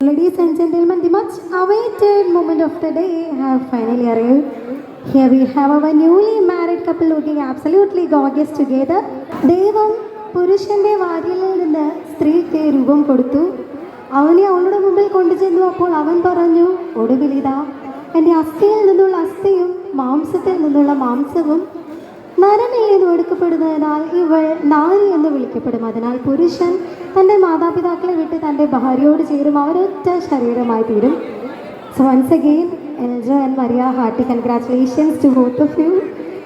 Ladies and gentlemen, the much awaited moment of the day have finally arrived. Here we have our newly married couple looking absolutely gorgeous together. ദൈവം പുരുഷന്റെ വാര്യലിൽ നിന്ന് സ്ത്രീക്ക് രൂപം കൊടുത്തു. അവനെ അവളുടെ മുമ്പിൽ കൊണ്ടുചെന്നു. അപ്പോൾ അവൻ പറഞ്ഞു, ഒടുവിലിതാ എൻ്റെ അസ്ഥിയിൽ നിന്നുള്ള അസ്ഥിയും മാംസത്തിൽ നിന്നുള്ള മാംസവും നരനിൽ നിന്ന് എടുക്കപ്പെടുന്നതിനാൽ ഇവൾ നാരി എന്ന് വിളിക്കപ്പെടും. അതിനാൽ പുരുഷൻ തൻ്റെ മാതാപിതാക്കളെ വിട്ട് തൻ്റെ ഭാര്യയോട് ചേരും, അവരൊറ്റ ശരീരമായി തീരും. So once again Eljo and Maria, hearty congratulations to both of you.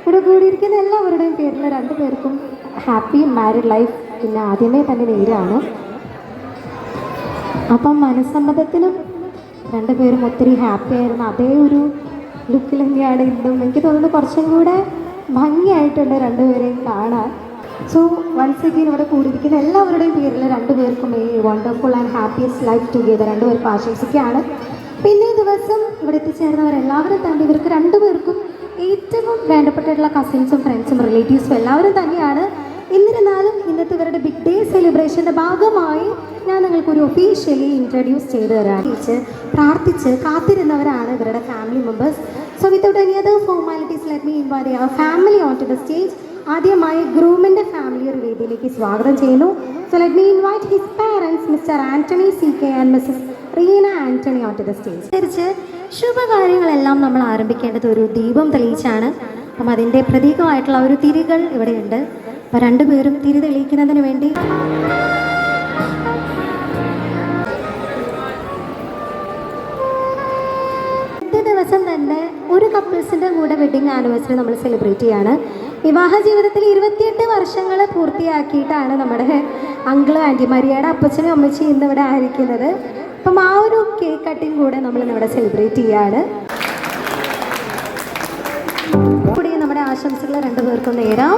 ഇവിടെ കൂടിയിരിക്കുന്ന എല്ലാവരുടെയും പേരിൽ രണ്ടുപേർക്കും ഹാപ്പി മാരിഡ് ലൈഫ്. പിന്നെ ആദ്യമേ തന്നെ നേരാണ്. അപ്പം മനസ്സമ്മതത്തിനും രണ്ടുപേരും ഒത്തിരി ഹാപ്പി ആയിരുന്നു. അതേ ഒരു ലുക്കിൽ തന്നെയാണ് ഇന്നും. എനിക്ക് തോന്നുന്നു കുറച്ചും കൂടെ ഭംഗിയായിട്ടുണ്ട് രണ്ടുപേരെയും കാണാൻ. സോ വൺസ് അഗെയിൻ ഇവിടെ കൂടിയിരിക്കുന്ന എല്ലാവരുടെയും പേരിൽ രണ്ടുപേർക്കും ഈ wonderful and happiest life together രണ്ടുപേർക്കും ആശംസിക്കുകയാണ്. പിന്നെ ഈ ദിവസം ഇവിടെ എത്തിച്ചേർന്നവരെല്ലാവരും തന്നെ ഇവർക്ക് രണ്ടുപേർക്കും ഏറ്റവും വേണ്ടപ്പെട്ടിട്ടുള്ള കസിൻസും ഫ്രണ്ട്സും റിലേറ്റീവ്സും എല്ലാവരും തന്നെയാണ്. എന്നിരുന്നാലും ഇന്നത്തെ ഇവരുടെ ബിഗ് ഡേ സെലിബ്രേഷൻ്റെ ഭാഗമായി ഞാൻ നിങ്ങൾക്കൊരു ഒഫീഷ്യലി ഇൻട്രൊഡ്യൂസ് ചെയ്തു തരാം. പ്രാർത്ഥിച്ച് കാത്തിരുന്നവരാണ് ഇവരുടെ family members. So without any other formalities let me invite our family on to the stage. ആദ്യമായി ഗ്രൂമിൻ്റെ ഫാമിലി ഒരു വേദിയിലേക്ക് സ്വാഗതം ചെയ്യുന്നു. So let me invite his parents Mr Antony CK and Mrs Reena Antony on to the stage. തിരിച്ച് ശുഭകാര്യങ്ങളെല്ലാം നമ്മൾ ആരംഭിക്കേണ്ടത് ഒരു ദീപം തെളിയിച്ചാണ്. അപ്പം അതിൻ്റെ പ്രതീകമായിട്ടുള്ള ഒരു തിരികൾ ഇവിടെയുണ്ട്. അപ്പോൾ രണ്ടുപേരും തിരി തെളിയിക്കുന്നതിന് വേണ്ടി ദിവസം തന്നെ ഒരു കപ്പിൾസിൻ്റെ കൂടെ വെഡിങ് ആനിവേഴ്സറി നമ്മൾ സെലിബ്രേറ്റ് ചെയ്യാണ്. വിവാഹ ജീവിതത്തിൽ 28 വർഷങ്ങൾ പൂർത്തിയാക്കിയിട്ടാണ് നമ്മുടെ അങ്കിളും ആൻറ്റി മരിയയുടെ അപ്പച്ചനും അമ്മച്ചിയും ഇന്നിവിടെ ആയിരിക്കുന്നത്. അപ്പം ആ ഒരു കേക്ക് കട്ടിങ് കൂടെ നമ്മൾ ഇന്നിവിടെ സെലിബ്രേറ്റ് ചെയ്യാണ്. കൂടി നമ്മുടെ ആശംസകൾ രണ്ടുപേർക്കും നേരാം.